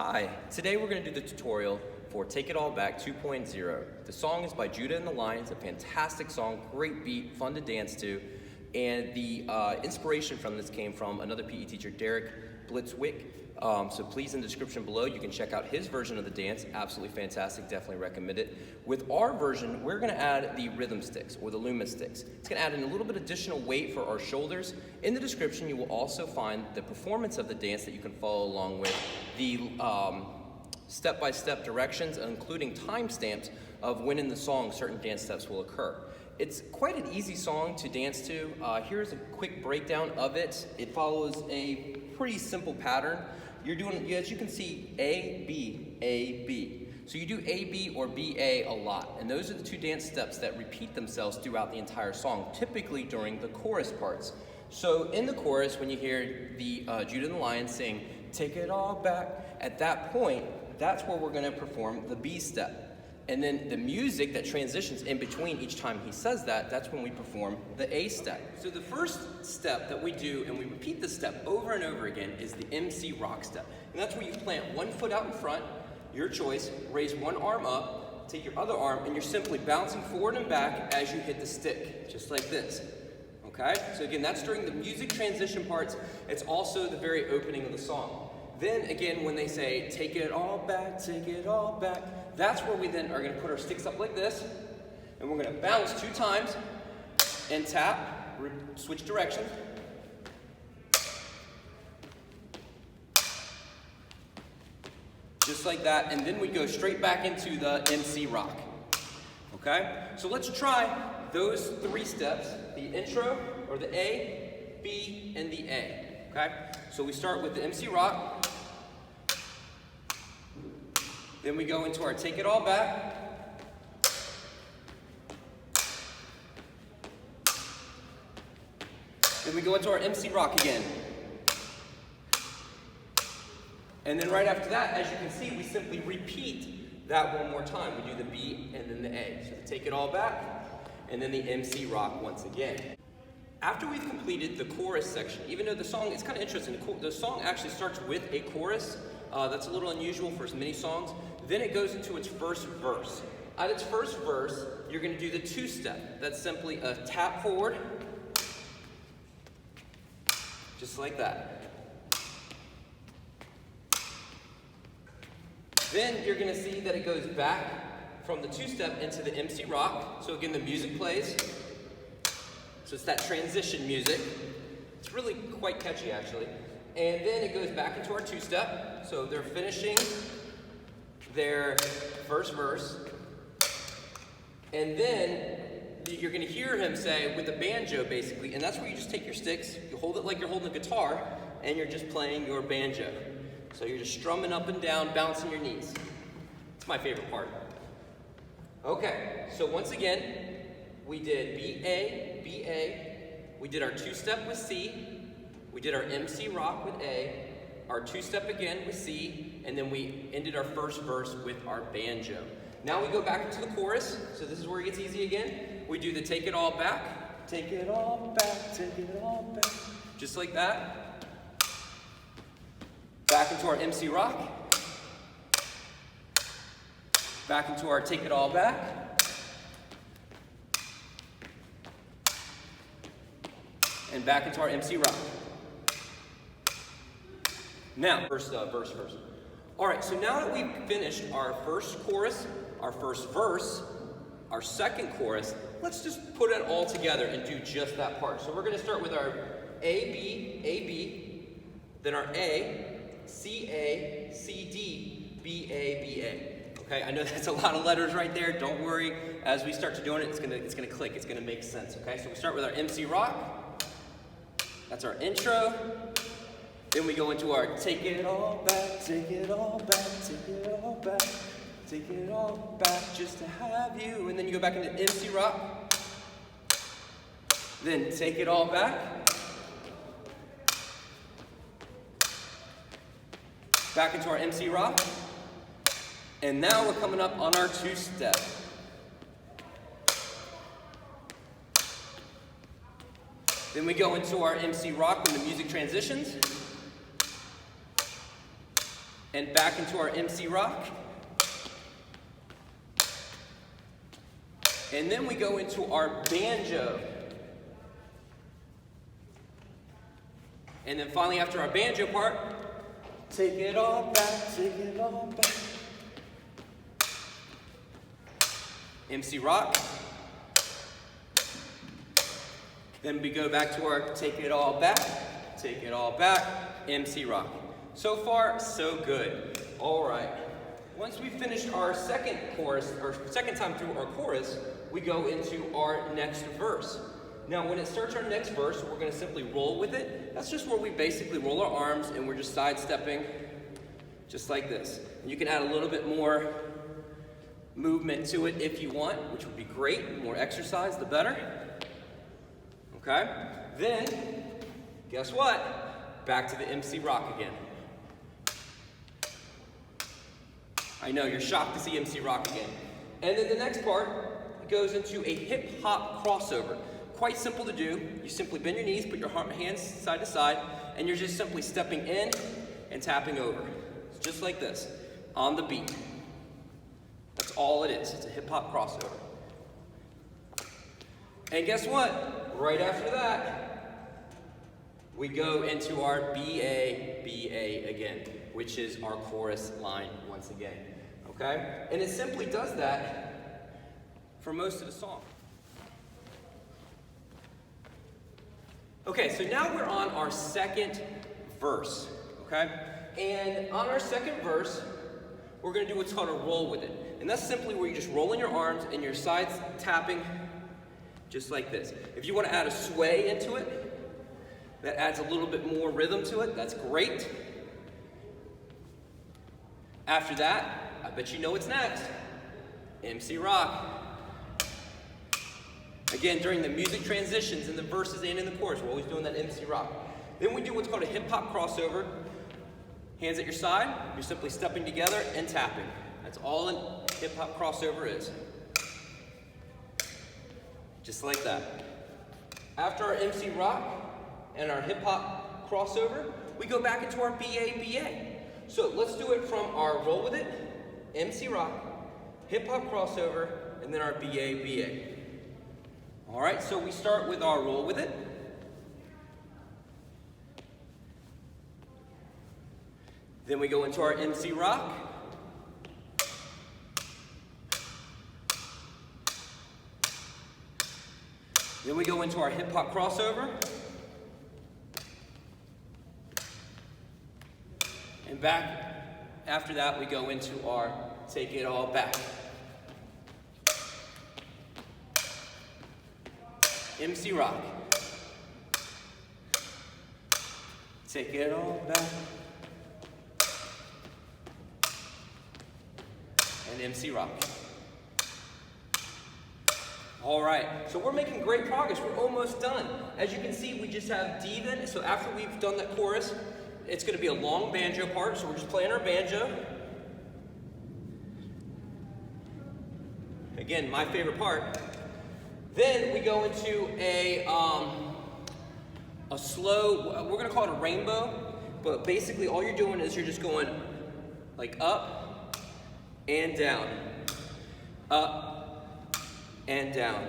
Hi, today we're going to do the tutorial for Take It All Back 2.0. The song is by Judah and the Lions, a fantastic song, great beat, fun to dance to, and the inspiration from this came from another PE teacher, Derek Blitzwick. So please, in the description below, you can check out his version of the dance. Absolutely fantastic, definitely recommend it. With our version, we're gonna add the rhythm sticks, or the Luma sticks. It's gonna add in a little bit additional weight for our shoulders. In the description, you will also find the performance of the dance that you can follow along with, the step-by-step directions, including timestamps of when in the song certain dance steps will occur. It's quite an easy song to dance to. Here's a quick breakdown of it. It follows a pretty simple pattern. You're doing, as you can see, A, B, A, B. So you do A, B, or B, A a lot. And those are the two dance steps that repeat themselves throughout the entire song, typically during the chorus parts. So in the chorus, when you hear the Judah and the Lions sing, "Take it all back," at that point, that's where we're gonna perform the B step. And then the music that transitions in between each time he says that, that's when we perform the A step. So the first step that we do, and we repeat this step over and over again, is the MC rock step. And that's where you plant one foot out in front, your choice, raise one arm up, take your other arm, and you're simply bouncing forward and back as you hit the stick, just like this. Okay? So again, that's during the music transition parts. It's also the very opening of the song. Then again, when they say, "Take it all back, take it all back," that's where we then are going to put our sticks up like this, and we're going to bounce 2 times and tap, switch directions. Just like that, and then we go straight back into the MC rock. Okay? So let's try those 3 steps, the intro, or the A, B, and the A. Okay? So we start with the MC rock. Then we go into our Take It All Back. Then we go into our MC rock again. And then right after that, as you can see, we simply repeat that one more time. We do the B and then the A. So the Take It All Back, and then the MC rock once again. After we've completed the chorus section, even though the song, it's kind of interesting, the song actually starts with a chorus. That's a little unusual for many songs. Then it goes into its first verse. At its first verse, you're going to do the 2-step. That's simply a tap forward, just like that. Then you're going to see that it goes back from the 2-step into the MC rock. So again, the music plays. So it's that transition music. It's really quite catchy, actually. And then it goes back into our 2-step. So they're finishing their first verse. And then you're going to hear him say, with the banjo, basically, and that's where you just take your sticks, you hold it like you're holding a guitar, and you're just playing your banjo. So you're just strumming up and down, bouncing your knees. It's my favorite part. Okay, so once again, we did B-A, B-A. We did our 2-step with C. We did our MC rock with A. Our 2-step again with C. And then we ended our first verse with our banjo. Now we go back into the chorus. So this is where it gets easy again. We do the Take It All Back. Take it all back, take it all back. Just like that. Back into our MC rock. Back into our Take It All Back. And back into our MC rock. Now, first verse. All right, so now that we've finished our first chorus, our first verse, our second chorus, let's just put it all together and do just that part. So we're going to start with our A, B, then our A, C, D, B, A. Okay, I know that's a lot of letters right there. Don't worry. As we start to doing it, it's gonna click. It's gonna make sense. Okay, so we start with our MC rock. That's our intro. Then we go into our Take It All Back, take it all back, take it all back, take it all back just to have you. And then you go back into MC rock. Then Take It All Back. Back into our MC rock. And now we're coming up on our 2-step. Then we go into our MC rock when the music transitions. and back into our MC rock. And then we go into our banjo. And then finally, after our banjo part, take it all back, take it all back. MC rock. Then we go back to our take it all back, MC rock. So far, so good. All right. Once we've finished our second chorus, or second time through our chorus, we go into our next verse. Now, when it starts our next verse, we're going to simply roll with it. That's just where we basically roll our arms and we're just sidestepping, just like this. And you can add a little bit more movement to it if you want, which would be great. The more exercise, the better. Okay? Then, guess what? Back to the MC rock again. I know, you're shocked to see MC rock again. And then the next part goes into a hip-hop crossover. Quite simple to do. You simply bend your knees, put your hands side to side, and you're just simply stepping in and tapping over. It's just like this, on the beat. That's all it is. It's a hip-hop crossover. And guess what? Right after that, we go into our BA again, which is our chorus line once again. Okay? And it simply does that for most of the song. Okay, so now we're on our second verse, okay? And on our second verse, we're gonna do what's called a roll with it. And that's simply where you just roll in your arms and your sides tapping just like this. If you wanna add a sway into it, that adds a little bit more rhythm to it, that's great. After that, I bet you know what's next. MC rock. Again, during the music transitions in the verses and in the chorus, we're always doing that MC rock. Then we do what's called a hip-hop crossover. Hands at your side, you're simply stepping together and tapping. That's all a hip-hop crossover is. Just like that. After our MC rock and our hip-hop crossover, we go back into our BA. So let's do it from our roll with it, MC rock, hip-hop crossover, and then our BA. All right, so we start with our roll with it. Then we go into our MC rock. Then we go into our hip hop crossover. And back, after that, we go into our take it all back. MC rock. Take it all back. And MC rock. All right, so we're making great progress. We're almost done. As you can see, we just have Divan. So after we've done that chorus, it's going to be a long banjo part. So we're just playing our banjo. Again, my favorite part. Then we go into a slow, we're going to call it a rainbow, but basically all you're doing is you're just going like up and down, up and down,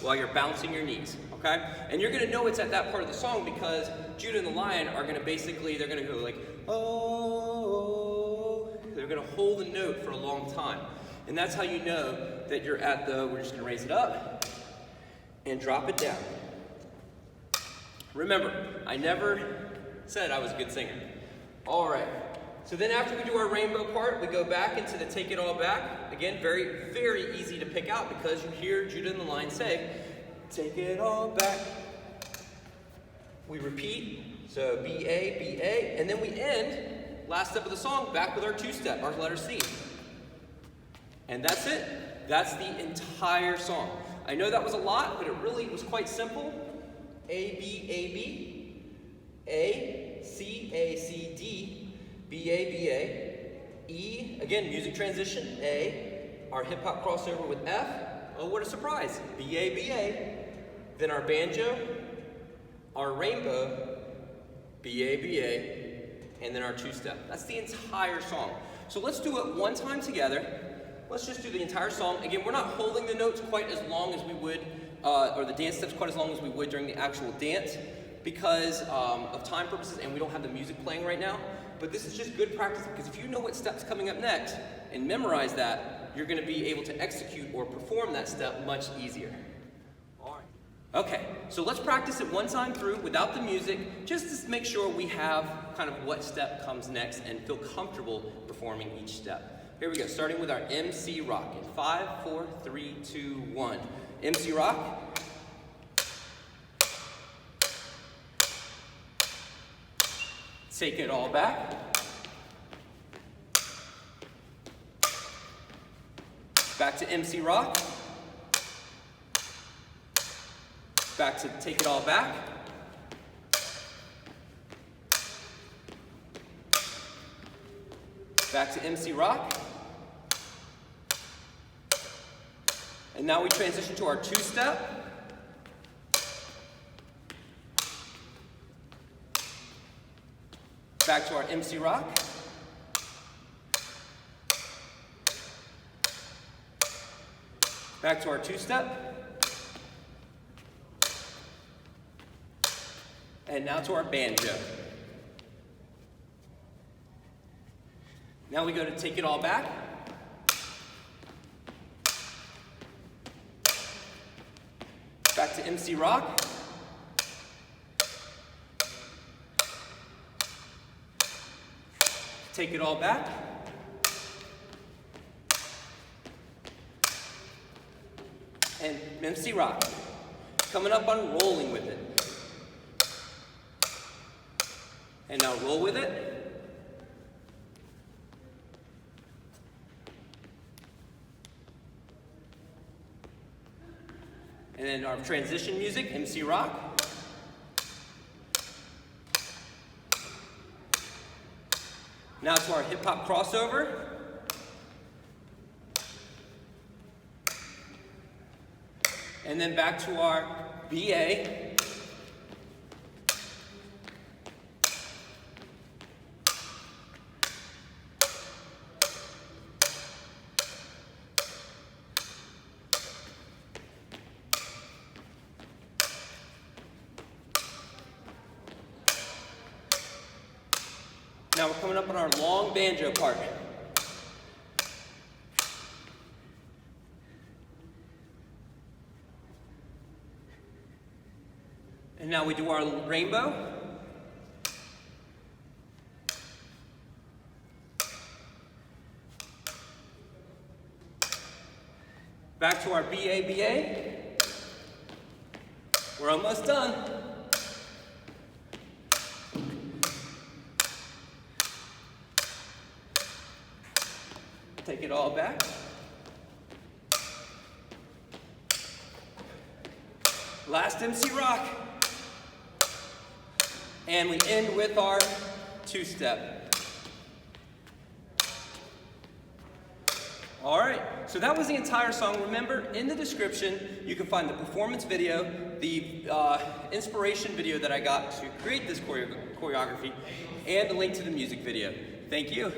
while you're bouncing your knees, okay? And you're going to know it's at that part of the song because Judah and the Lion are going to basically, they're going to go like, oh, they're going to hold a note for a long time. And that's how you know that you're at the, we're just going to raise it up and drop it down. Remember, I never said I was a good singer. All right, so then after we do our rainbow part, we go back into the take it all back. Again, very, very easy to pick out because you hear Judah and the Lion say, take it all back. We repeat, so B-A, and then we end, last step of the song, back with our two-step, our letter C. And that's it. That's the entire song. I know that was a lot, but it really was quite simple. A, B, A, B, A, C, A, C, D, B, A, B, A, E, again, music transition, A, our hip-hop crossover with F, oh, what a surprise, B, A, B, A, then our banjo, our rainbow, B, A, B, A, and then our two-step. That's the entire song. So let's do it one time together. Let's just do the entire song. Again, we're not holding the notes quite as long as we would, or the dance steps quite as long as we would during the actual dance because of time purposes, and we don't have the music playing right now. But this is just good practice because if you know what step's coming up next and memorize that, you're going to be able to execute or perform that step much easier. All right. Okay, so let's practice it one time through without the music, just to make sure we have kind of what step comes next and feel comfortable performing each step. Here we go, starting with our MC Rock in 5, 4, 3, 2, 1. MC Rock. Take it all back. Back to MC Rock. Back to take it all back. Back to MC Rock. And now we transition to our two-step. Back to our MC Rock. Back to our two-step. And now to our banjo. Now we go to take it all back. Back to MC Rock. Take it all back. And MC Rock. Coming up on rolling with it. And now roll with it. And then our transition music, MC Rock. Now to our hip hop crossover. And then back to our BA. Now we're coming up on our long banjo part. And now we do our rainbow. Back to our BA. We're almost done. Take it all back. Last MC Rock. And we end with our two-step. All right, so that was the entire song. Remember, in the description, you can find the performance video, the inspiration video that I got to create this choreography, and the link to the music video. Thank you.